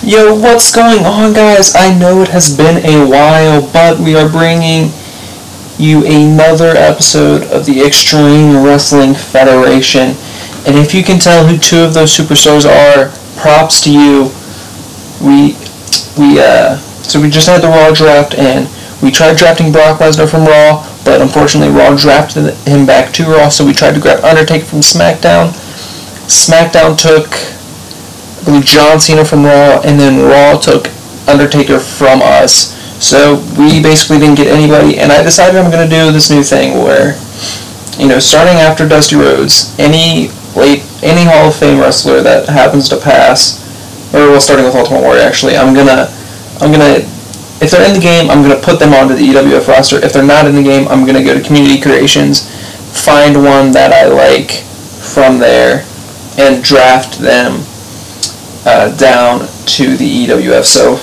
Yo, what's going on, guys? I know it has been a while, but we are bringing you another episode of the Extreme Wrestling Federation. And if you can tell who two of those superstars are, props to you. So we just had the Raw draft, and we tried drafting Brock Lesnar from Raw, but unfortunately Raw drafted him back to Raw, so we tried to grab Undertaker from SmackDown. SmackDown took, I believe, John Cena from Raw, and then Raw took Undertaker from us. So we basically didn't get anybody, and I decided I'm going to do this new thing where, starting after Dusty Rhodes, any Hall of Fame wrestler that happens to pass, starting with Ultimate Warrior, actually, I'm gonna, if they're in the game, I'm gonna put them onto the EWF roster. If they're not in the game, I'm gonna go to Community Creations, find one that I like from there, and draft them down to the EWF. So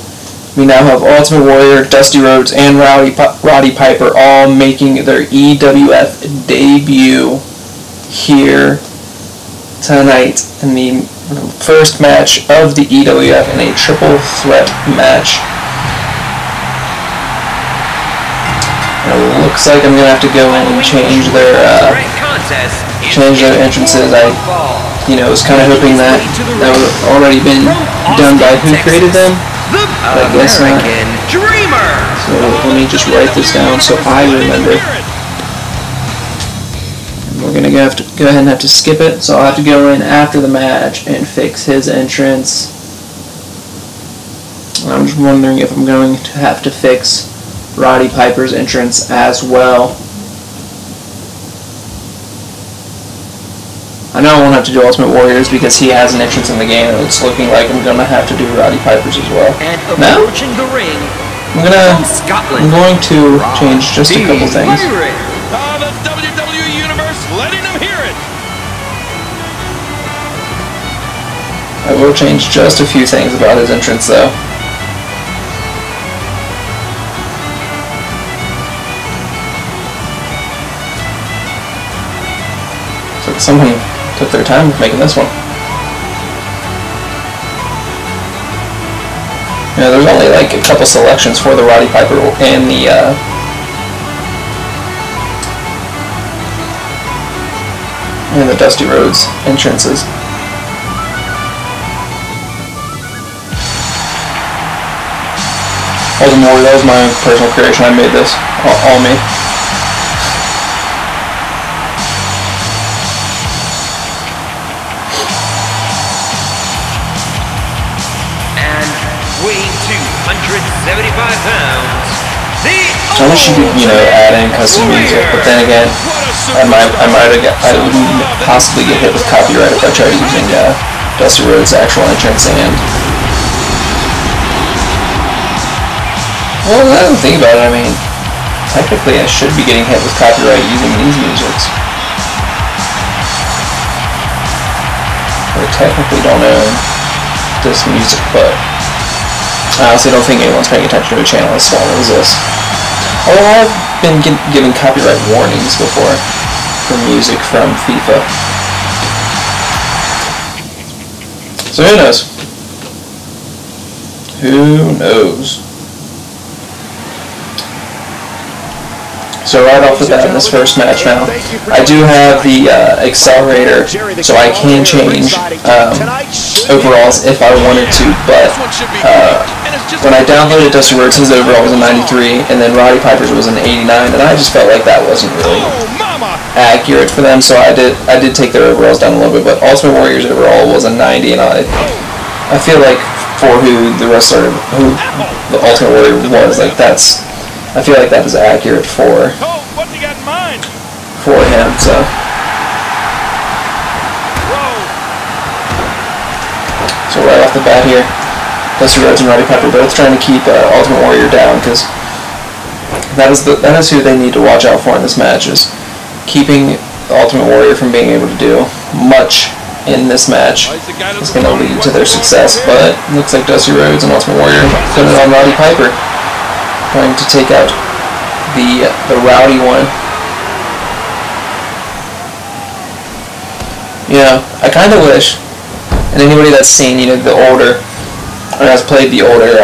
we now have Ultimate Warrior, Dusty Rhodes, and Roddy Piper all making their EWF debut here tonight in the first match of the EWF in a triple threat match. And it looks like I'm gonna have to go in and change their entrances. I was kind of hoping that would have already been done by who created them, but I guess not. So let me just write this down so I remember. We're going to have to go ahead and have to skip it, so I'll have to go in after the match and fix his entrance. I'm just wondering if I'm going to have to fix Roddy Piper's entrance as well. I know I won't have to do Ultimate Warriors because he has an entrance in the game, and it's looking like I'm going to have to do Roddy Piper's as well. Now, I'm going to change just a couple things. I will change just a few things about his entrance, though. So someone took their time with making this one. There's only like a couple selections for the Roddy Piper and the Dusty Rhodes entrances. Ultimate Warrior, that was my personal creation. I made this. All me. And weighing 275 pounds, I wish you could, add in custom music, but then again, I wouldn't possibly get hit with copyright if I tried using Dusty Rhodes' actual entrance and. Well, I don't think about it. Technically I should be getting hit with copyright using these musics. I technically don't own this music, but I honestly don't think anyone's paying attention to a channel as small as this. Although I've been given copyright warnings before for music from FIFA. So who knows? Who knows? So right off the bat in this first match now, I do have the accelerator, so I can change overalls if I wanted to, but when I downloaded Dusty Rhodes, his overall was a 93, and then Roddy Piper's was an 89, and I just felt like that wasn't really accurate for them, so I did take their overalls down a little bit, but Ultimate Warrior's overall was a 90, and I feel like for who the Ultimate Warrior was, I feel like that is accurate for him, so. So right off the bat here, Dusty Rhodes and Roddy Piper both trying to keep Ultimate Warrior down, because that is who they need to watch out for in this match, is keeping Ultimate Warrior from being able to do much in this match. It's going to lead to their success, but it looks like Dusty Rhodes and Ultimate Warrior put it on Roddy Piper, trying to take out the rowdy one. I kind of wish, and anybody that's seen, the older I guys played the older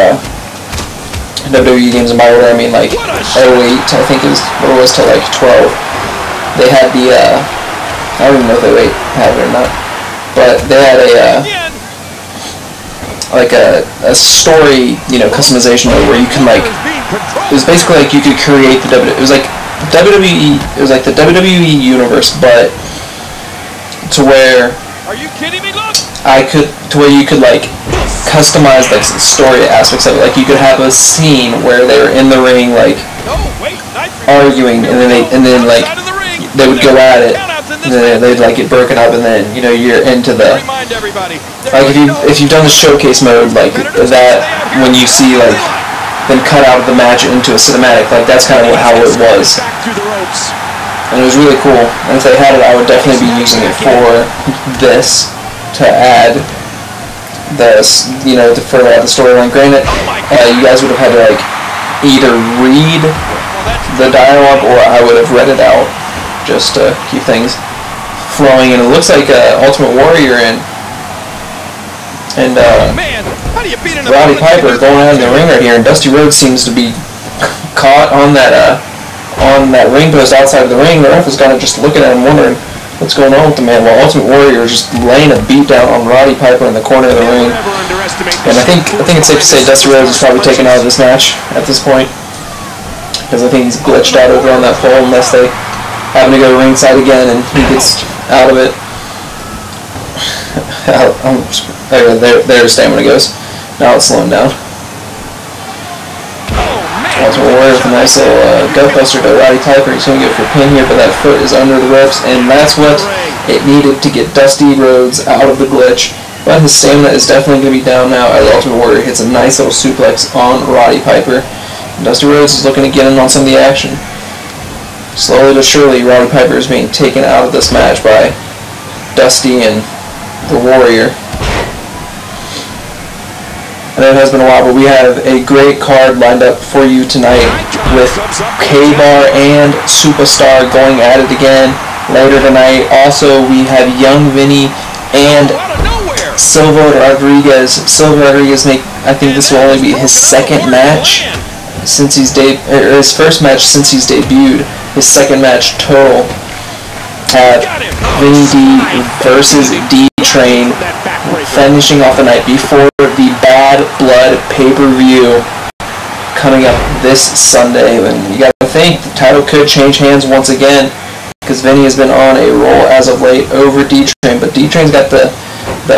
WWE games, and by older I mean like 08, I think is what it was, to like 12. They had the, I don't even know if they have it or not, but they had a story, customization mode where you can like, it was basically like you could create the it was like WWE, it was like the WWE universe, but to where you could like customize like the story aspects of it. Like you could have a scene where they were in the ring like arguing, and then like they would go at it, and then they'd like get broken up, and then you're into the like if you've done the showcase mode like that, when you see like them cut out of the match into a cinematic, like that's kind of how it was, and it was really cool. And if they had it, I would definitely be using it for this to add to further out the storyline. Granted, you guys would have had to like either read the dialogue or I would have read it out just to keep things flowing. And it looks like Ultimate Warrior and Roddy Piper going out in the ring right here, and Dusty Rhodes seems to be caught on that ring post outside of the ring. The ref is kind of just looking at him, wondering what's going on with the man, while Ultimate Warrior is just laying a beat down on Roddy Piper in the corner of the ring. And I think it's safe to say Dusty Rhodes is probably taken out of this match at this point, because I think he's glitched out over on that pole, unless they happen to go ringside again and he gets out of it. There his stamina goes. Now it's slowing down. Ultimate Warrior with a nice little gutbuster to Roddy Piper. He's going to go for a pin here, but that foot is under the ropes, and that's what it needed to get Dusty Rhodes out of the glitch. But his stamina is definitely going to be down now as Ultimate Warrior hits a nice little suplex on Roddy Piper. And Dusty Rhodes is looking to get in on some of the action. Slowly but surely, Roddy Piper is being taken out of this match by Dusty and the Warrior. I know it has been a while, but we have a great card lined up for you tonight with K-Bar and Superstar going at it again later tonight. Also, we have Young Vinny and Silva Rodriguez. I think this will only be his second match since he's his first match since he's debuted. His second match total. Vinny D versus D-Train, finishing off the night before the Bad Blood pay-per-view coming up this Sunday. And you gotta think the title could change hands once again, because Vinny has been on a roll as of late over D-Train, but D-Train's got the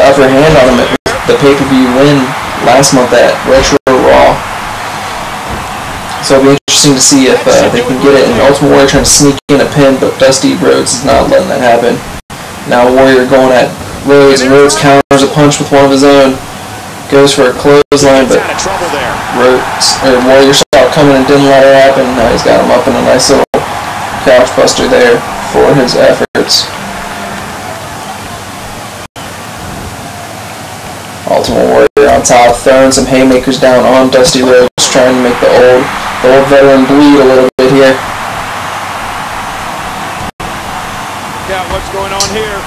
upper hand on him at the pay-per-view win last month at Retro Raw. So it'll be interesting to see if they can get it. And Ultimate Warrior trying to sneak in a pin, but Dusty Rhodes is not letting that happen. Now Warrior going at Rhodes, and Rhodes counters a punch with one of his own. Goes for a clothesline, but Warrior saw it coming and didn't let it happen. Now he's got him up in a nice little couch buster there for his efforts. Ultimate Warrior on top, throwing some haymakers down on Dusty Rhodes, trying to make the old veteran bleed a little bit here. Yeah, what's going on here?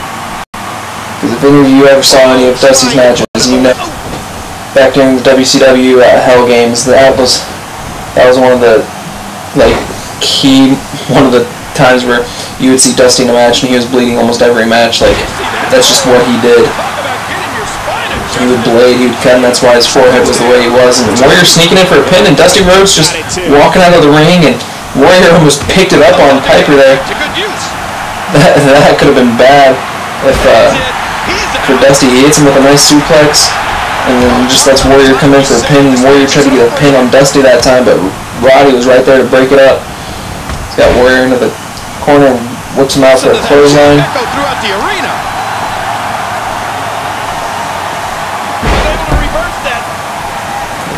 Because if any of you ever saw any of Dusty's matches, you know, back during the WCW Hell Games, that was one of the one of the times where you would see Dusty in a match and he was bleeding almost every match. Like, that's just what he did. He would blade, he would cut, and that's why his forehead was the way he was. And Warrior sneaking in for a pin, and Dusty Rhodes just walking out of the ring, and Warrior almost picked it up on Piper there. That could have been bad if for Dusty. He hits him with a nice suplex, and then just lets Warrior come in for a pin. And Warrior tried to get a pin on Dusty that time, but Roddy was right there to break it up. He's got Warrior into the corner and whips him out for a clothesline.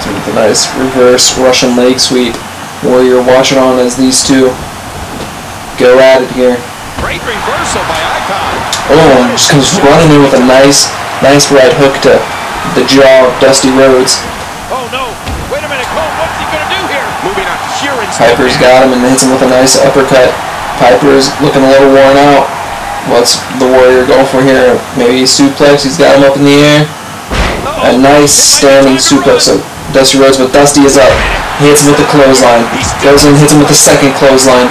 With a nice reverse Russian leg sweep. Warrior watching on as these two go at it here. Great reversal by Icon. Oh, and just comes running in with a nice right hook to the jaw of Dusty Rhodes. Oh no! Wait a minute, Cole. What's he gonna do here? Moving on sheer instinct. Piper's got him and hits him with a nice uppercut. Piper's looking a little worn out. What's the Warrior going for here? Maybe a suplex. He's got him up in the air. Oh, a nice standing suplex of Dusty Rhodes, but Dusty is up. He hits him with the clothesline. Goes in, hits him with the second clothesline.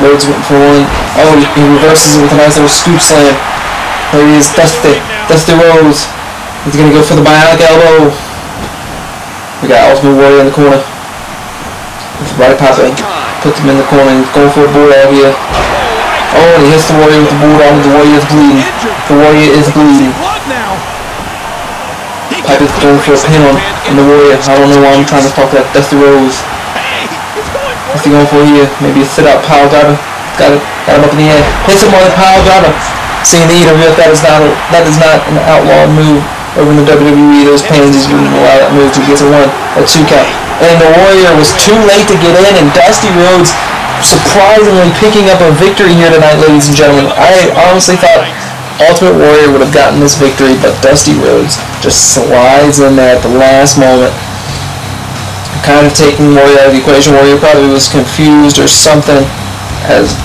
Rhodes went for one. Oh, he reverses it with a nice little scoop slam. There he is, Dusty Rhodes. He's going to go for the bionic elbow. We got Ultimate Warrior in the corner. With Roddy Piper. Puts him in the corner. He's going for a bulldog here. Oh, and he hits the Warrior with the bulldog, and the Warrior is bleeding. The Warrior is bleeding. Piper's going for a pin on the Warrior. I don't know why I'm trying to talk that Dusty Rhodes. What's he going for here? Maybe a sit-out pile driver. Got him up in the air. Hits him on the pile driver. Seeing the EWF, that is not an outlawed move over in the WWE. Those pansies wouldn't allow that move to get a 2 count. And the Warrior was too late to get in, and Dusty Rhodes surprisingly picking up a victory here tonight, ladies and gentlemen. I honestly thought Ultimate Warrior would have gotten this victory, but Dusty Rhodes just slides in there at the last moment. Kind of taking Warrior out of the equation. Warrior probably was confused or something, as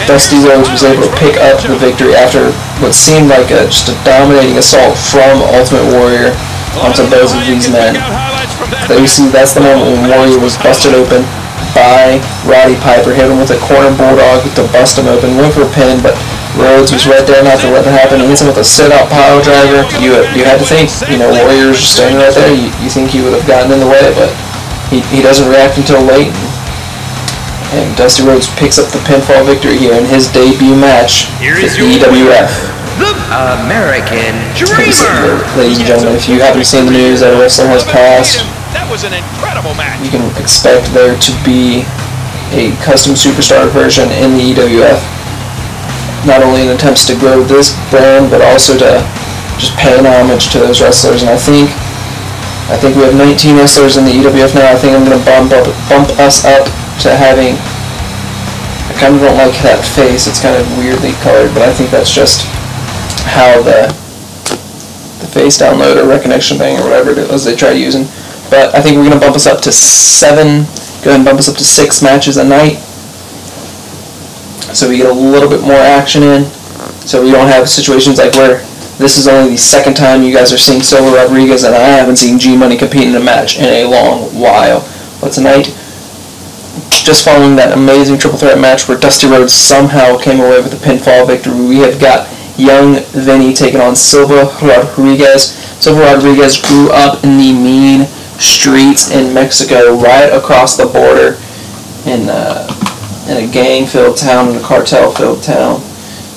Dusty Rhodes was able to pick up the victory after what seemed like just a dominating assault from Ultimate Warrior onto both of these men. There you see, that's the moment when Warrior was busted open by Roddy Piper. Hit him with a corner bulldog to bust him open. Went for a pin, but Rhodes was right there not to let that happen. He hits him with a sit-out pile driver. You had to think, Warrior's just standing right there. You think he would have gotten in the way, but he doesn't react until late. And Dusty Rhodes picks up the pinfall victory here in his debut match for the EWF. The American Dreamer! Ladies and gentlemen, if you haven't seen the news that a wrestler has passed, That was an incredible match. you can expect there to be a custom superstar version in the EWF. Not only in attempts to grow this brand, but also to just pay an homage to those wrestlers. And I think we have 19 wrestlers in the EWF now. I think I'm going to bump us up to having. I kind of don't like that face. It's kind of weirdly colored, but I think that's just how the face download or recognition thing or whatever it was they try using. But I think we're going to bump us up to 7. Go ahead and bump us up to 6 matches a night, so we get a little bit more action in. So we don't have situations like where this is only the second time you guys are seeing Silver Rodriguez, and I haven't seen G-Money compete in a match in a long while. But tonight, just following that amazing triple threat match where Dusty Rhodes somehow came away with a pinfall victory, we have got Young Vinny taking on Silver Rodriguez. Silver Rodriguez grew up in the mean streets in Mexico, right across the border, in a gang-filled town, in a cartel-filled town,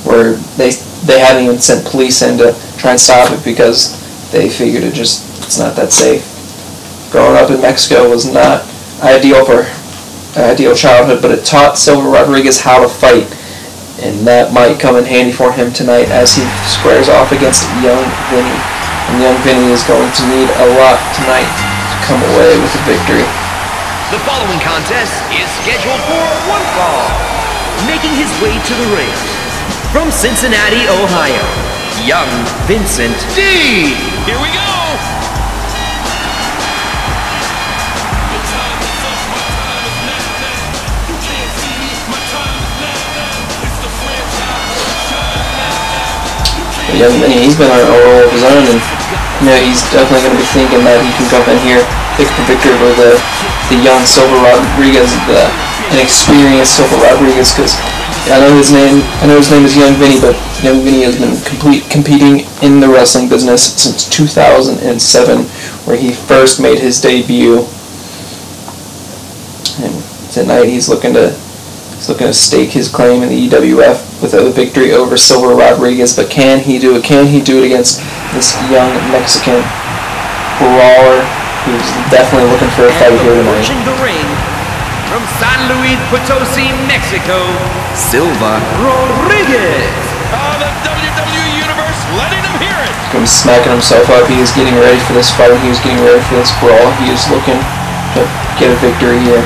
where they haven't even sent police in to try and stop it because they figured it's not that safe. Growing up in Mexico was not ideal for ideal childhood, but it taught Silver Rodriguez how to fight, and that might come in handy for him tonight as he squares off against Young Vinny. And Young Vinny is going to need a lot tonight to come away with a victory. The following contest is scheduled for one fall. Making his way to the ring, from Cincinnati, Ohio, Young Vincent D. Here we go. Young Vinny, he's been on a roll of his own, and he's definitely going to be thinking that he can come in here, pick the victory over the young Silver Rodriguez, the inexperienced Silver Rodriguez, because I know his name is Young Vinny, but Young Vinny has been competing in the wrestling business since 2007, where he first made his debut. And tonight he's looking to stake his claim in the EWF with a victory over Silver Rodriguez. But can he do it? Can he do it against this young Mexican brawler who's definitely looking for a fight here tonight? Approaching the ring, from San Luis Potosi, Mexico, Silver Rodriguez. The WWE Universe letting him hear it. He's smacking himself up. He is getting ready for this fight. He is getting ready for this brawl. He is looking to get a victory here.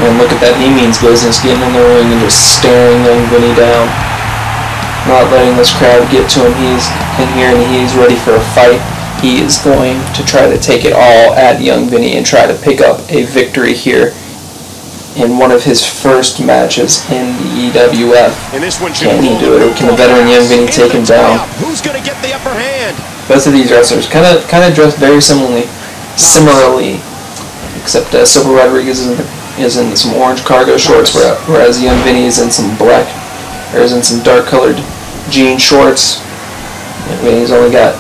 And look at that, he means business, getting in the ring and just staring Young Vinny down. Not letting this crowd get to him. He's in here and he's ready for a fight. He is going to try to take it all at Young Vinny and try to pick up a victory here in one of his first matches in the EWF. And this one Can he do it, or can the veteran Young Vinny take him down? Who's going to get the upper hand? Both of these wrestlers kind of dress very similarly, except Silver Rodriguez is in some orange cargo shorts, whereas Young Vinny is in some black, or is in some dark colored jean shorts. Vinny's only got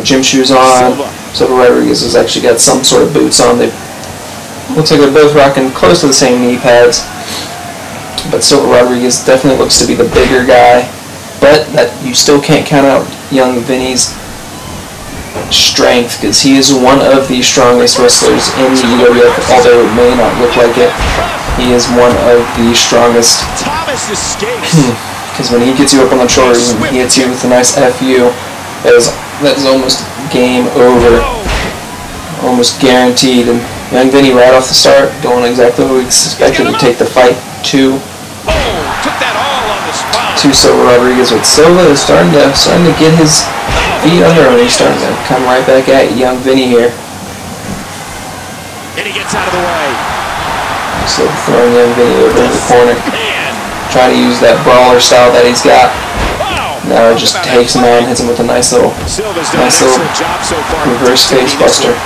gym shoes on. Silver Rodriguez has actually got some sort of boots on. They looks like they're both rocking close to the same knee pads, but Silver Rodriguez definitely looks to be the bigger guy. But that you still can't count out Young Vinny's strength, because he is one of the strongest wrestlers in the EWF, although it may not look like it. He is one of the strongest, because when he gets you up on the shoulders and he hits you with a nice FU, that is almost game over, almost guaranteed. And Young Vinny right off the start going exactly what we expected to take the fight to Silver Rodriguez, but Silva is starting to get his feet under him. He's starting to come right back at Young Vinny here. And he gets out of the way. So throwing Young Vinny over in the corner, trying to use that brawler style that he's got. Now it just takes him on, hits him with a nice little reverse face buster.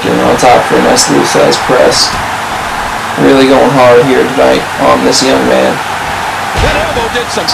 Getting on top for a nice loose size press. Really going hard here tonight on this young man. That elbow did some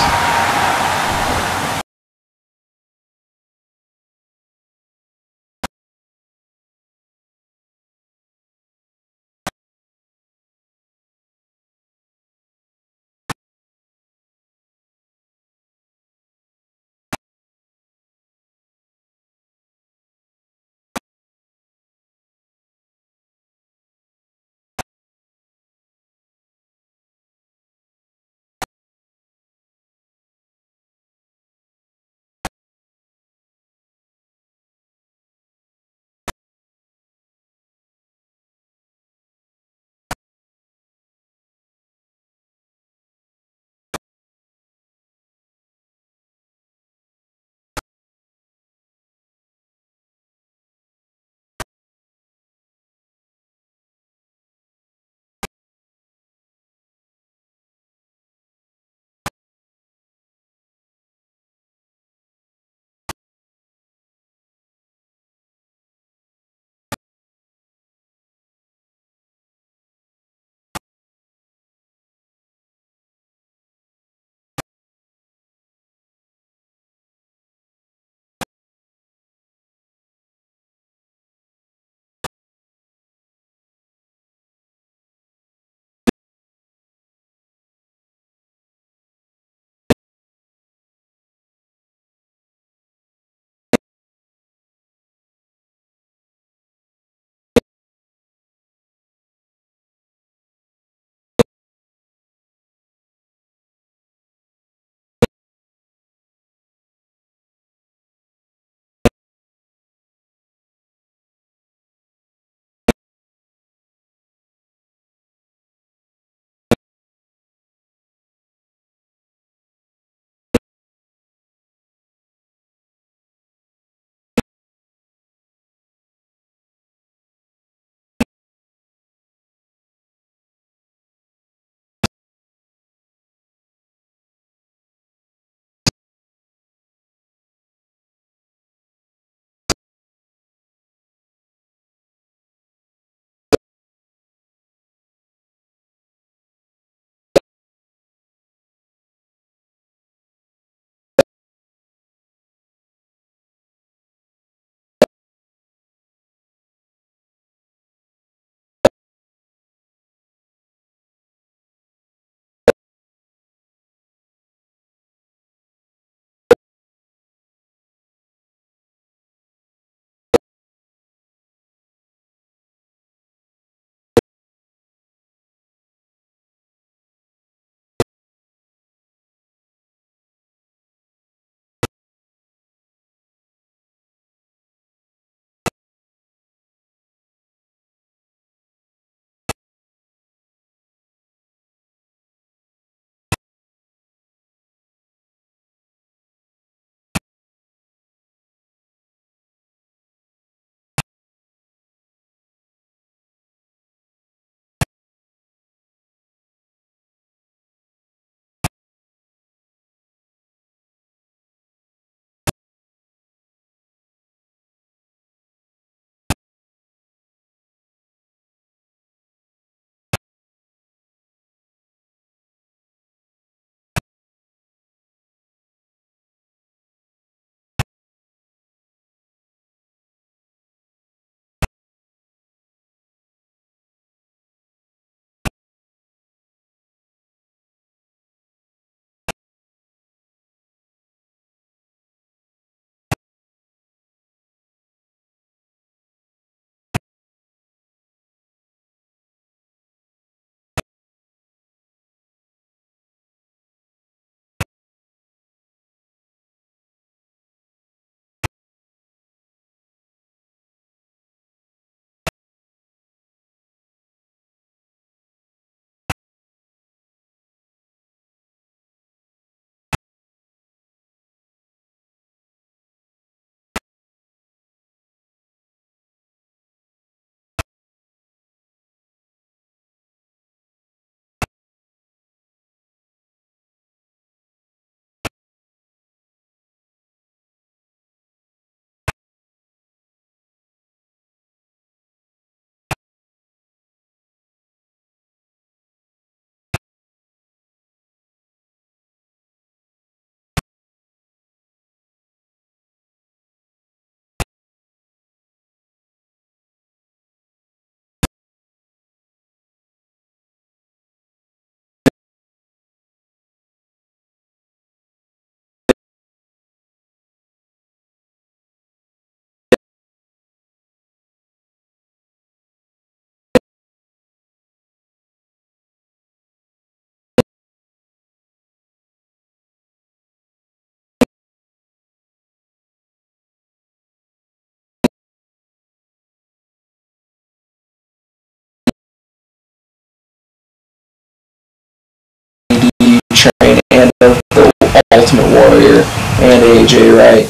AJ Wright.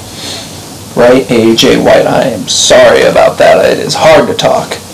Right, AJ White. I am sorry about that. It is hard to talk.